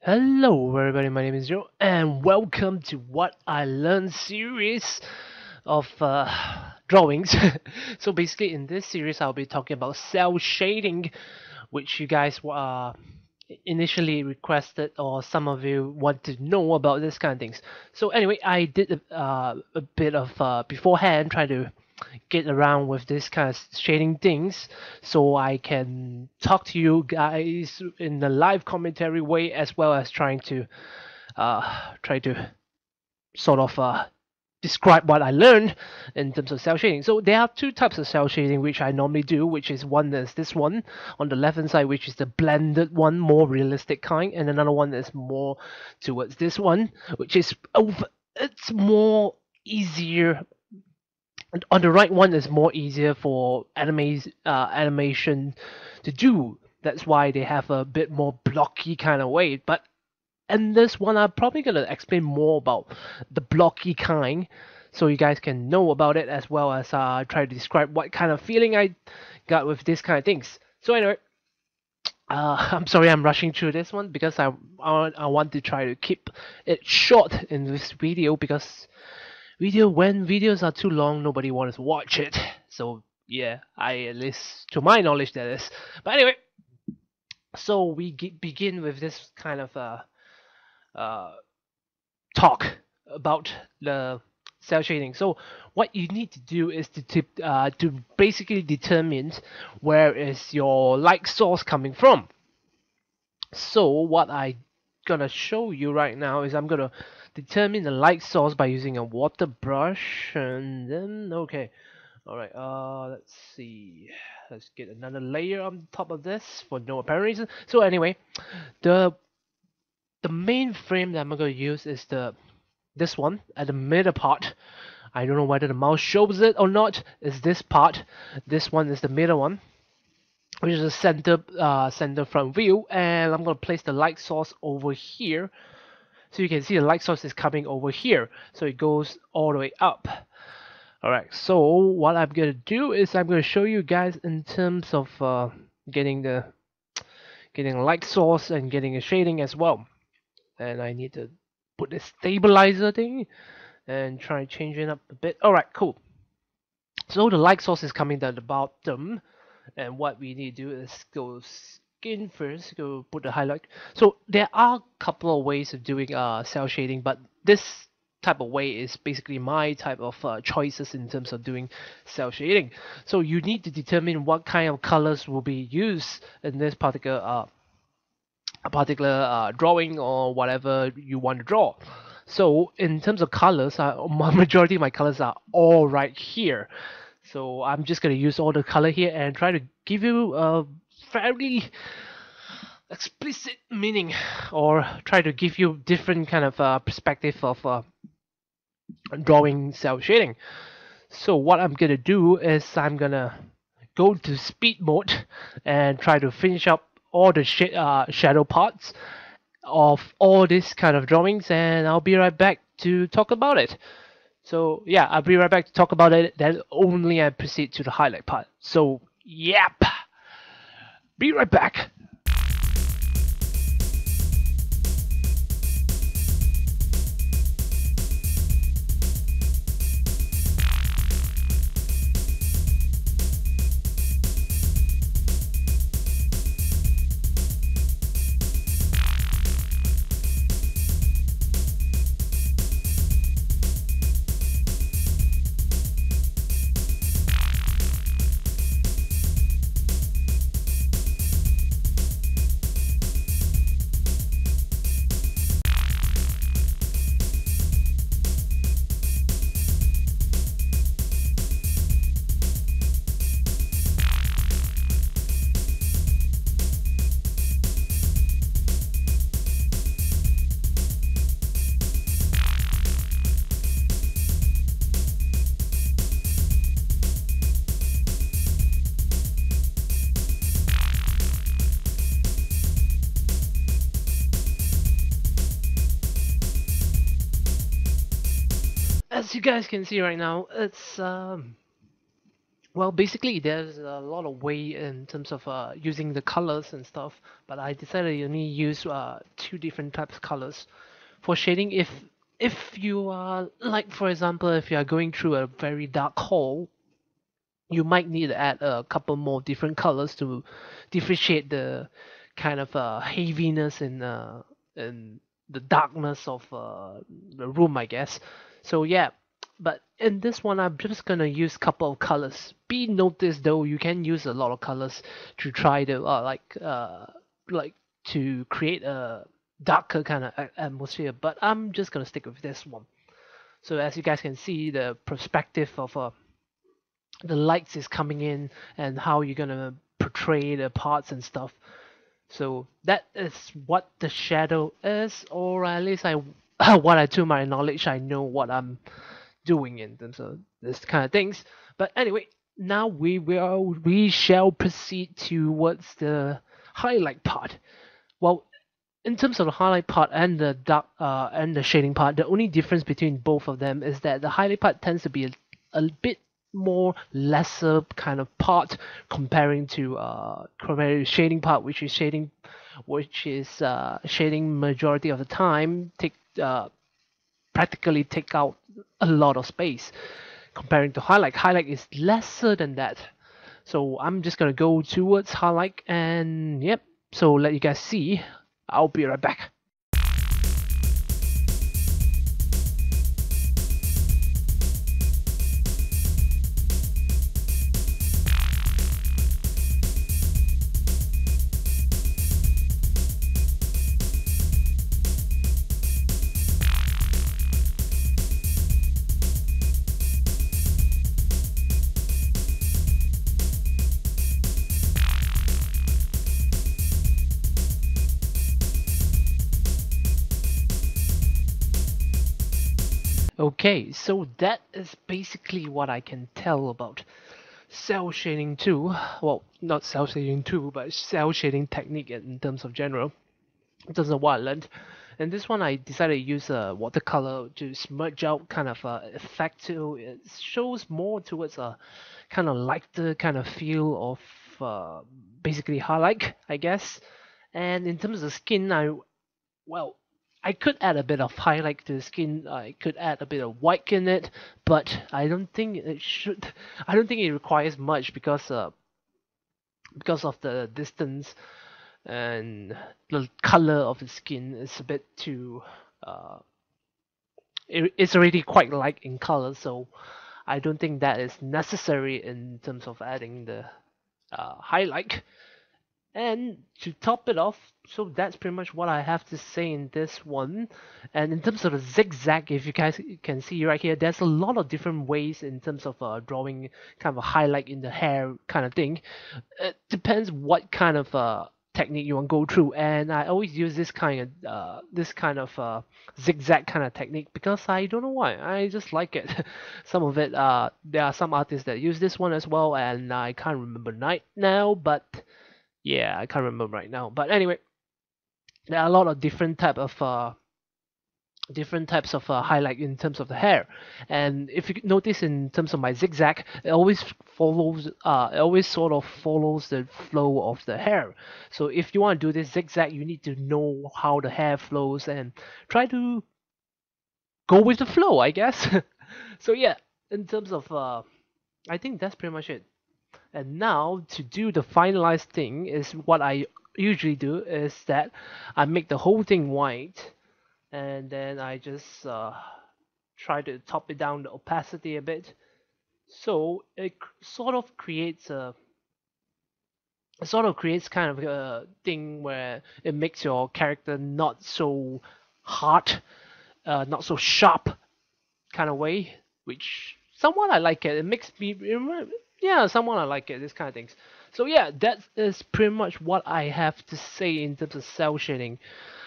Hello everybody, my name is Joe and welcome to What I Learned series of drawings. So basically in this series I'll be talking about cell shading, which you guys initially requested, or some of you want to know about this kind of things. So anyway, I did a bit of beforehand, try to get around with this kind of shading things so I can talk to you guys in the live commentary way, as well as try to sort of describe what I learned in terms of cell shading. So there are two types of cell shading which I normally do, which is one is this one on the left hand side, which is the blended one, more realistic kind, and another one is more towards this one, which is it's more easier. On the right one is more easier for animation to do. That's why they have a bit more blocky kind of way. But in this one, I'm probably gonna explain more about the blocky kind, so you guys can know about it, as well as try to describe what kind of feeling I got with this kind of things. So anyway, I'm sorry I'm rushing through this one because I want to try to keep it short in this video, because when videos are too long, nobody wants to watch it. So yeah, I, at least to my knowledge, that is. But anyway, so we begin with this kind of uh, talk about the cell shading. So what you need to do is to basically determine where is your light source coming from. So what I gonna show you right now is I'm gonna determine the light source by using a water brush, and then okay, all right. Let's see. Let's get another layer on top of this for no apparent reason. So anyway, the the main frame that I'm gonna use is this one at the middle part. I don't know whether the mouse shows it or not. Is this part? This one is the middle one, which is the center front view, and I'm gonna place the light source over here. So you can see the light source is coming over here, so it goes all the way up. Alright, so what I'm gonna do is I'm gonna show you guys in terms of getting a light source and getting a shading as well. And I need to put this stabilizer thing and try changing up a bit. Alright, cool. So the light source is coming down the bottom, and what we need to do is go skin first, go put the highlight. So there are a couple of ways of doing cell shading, but this type of way is basically my type of choices in terms of doing cell shading. So you need to determine what kind of colors will be used in this particular drawing, or whatever you want to draw. So in terms of colors, majority of my colors are all right here. So I'm just gonna use all the color here and try to give you a fairly explicit meaning, or try to give you different kind of perspective of drawing cell shading. So what I'm gonna do is I'm gonna go to speed mode and try to finish up all the shadow parts of all this kind of drawings, and I'll be right back to talk about it. So yeah, I'll be right back to talk about it. Then only I proceed to the highlight part. So yep, be right back. As you guys can see right now, it's Well, basically, there's a lot of way in terms of using the colors and stuff, but I decided to only use two different types of colors for shading. If you are like, for example, if you are going through a very dark hall, you might need to add a couple more different colors to differentiate the kind of heaviness in the darkness of the room, I guess. So yeah, but in this one, I'm just gonna use couple of colors. Be noticed though, you can use a lot of colors to try to like to create a darker kind of atmosphere. But I'm just gonna stick with this one. So as you guys can see, the perspective of the lights is coming in and how you're gonna portray the parts and stuff. So that is what the shadow is, or at least I, what I to my knowledge, I know what I'm doing in terms of this kind of things. But anyway, now we shall proceed towards the highlight part. Well, in terms of the highlight part and the dark and the shading part, the only difference between both of them is that the highlight part tends to be a bit more lesser kind of part comparing to shading part, which is shading majority of the time practically take out a lot of space comparing to highlight. Highlight is lesser than that. So I'm just gonna go towards highlight and yep. So let you guys see. I'll be right back. Okay, so that is basically what I can tell about cell shading 2. Well, not cell shading 2, but cell shading technique in terms of general. In terms of what I learned. And this one I decided to use a watercolor to smudge out kind of effect to it shows more towards a kind of lighter kind of feel of basically highlight, I guess. And in terms of skin, well, I could add a bit of highlight to the skin. I could add a bit of white in it, but I don't think it should. I don't think it requires much because of the distance and the color of the skin is a bit too. Uh, it's already quite light in color, so I don't think that is necessary in terms of adding the highlight. And to top it off, so that's pretty much what I have to say in this one. And in terms of the zigzag, if you guys can see right here, there's a lot of different ways in terms of drawing kind of a highlight in the hair kind of thing. It depends what kind of technique you want to go through. And I always use this kind of zigzag kind of technique because I don't know why. I just like it. Some of it, there are some artists that use this one as well, and I can't remember right now, but yeah, I can't remember right now. But anyway, there are a lot of different types of highlight in terms of the hair. And if you notice in terms of my zigzag, it always sort of follows the flow of the hair. So if you want to do this zigzag, you need to know how the hair flows and try to go with the flow, I guess. So yeah, in terms of I think that's pretty much it. And now to do the finalized thing is what I usually do is that I make the whole thing white and then I just try to top it down the opacity a bit. So sort of creates kind of a thing where it makes your character not so hard, not so sharp kind of way, which somewhat I like it. It makes me remember, yeah, somewhat I like it. This kind of things. So yeah, that is pretty much what I have to say in terms of cell shading.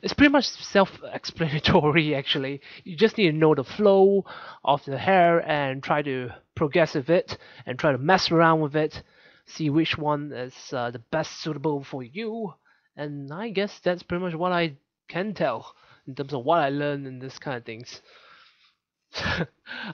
It's pretty much self-explanatory actually. You just need to know the flow of the hair and try to progress with it and try to mess around with it, see which one is the best suitable for you. And I guess that's pretty much what I can tell in terms of what I learned in this kind of things.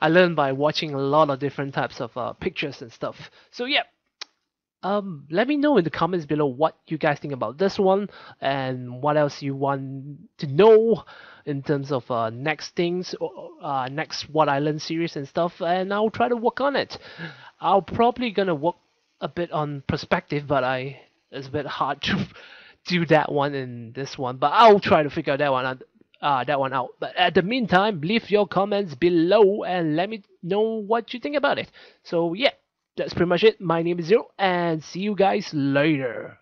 I learned by watching a lot of different types of pictures and stuff. So yeah, let me know in the comments below what you guys think about this one and what else you want to know in terms of next things, next What I Learned series and stuff, and I'll try to work on it. I'll probably gonna work a bit on perspective, but it's a bit hard to do that one in this one. But I'll try to figure that one out. But at the meantime, leave your comments below and let me know what you think about it. So yeah, that's pretty much it. My name is Zero, and see you guys later.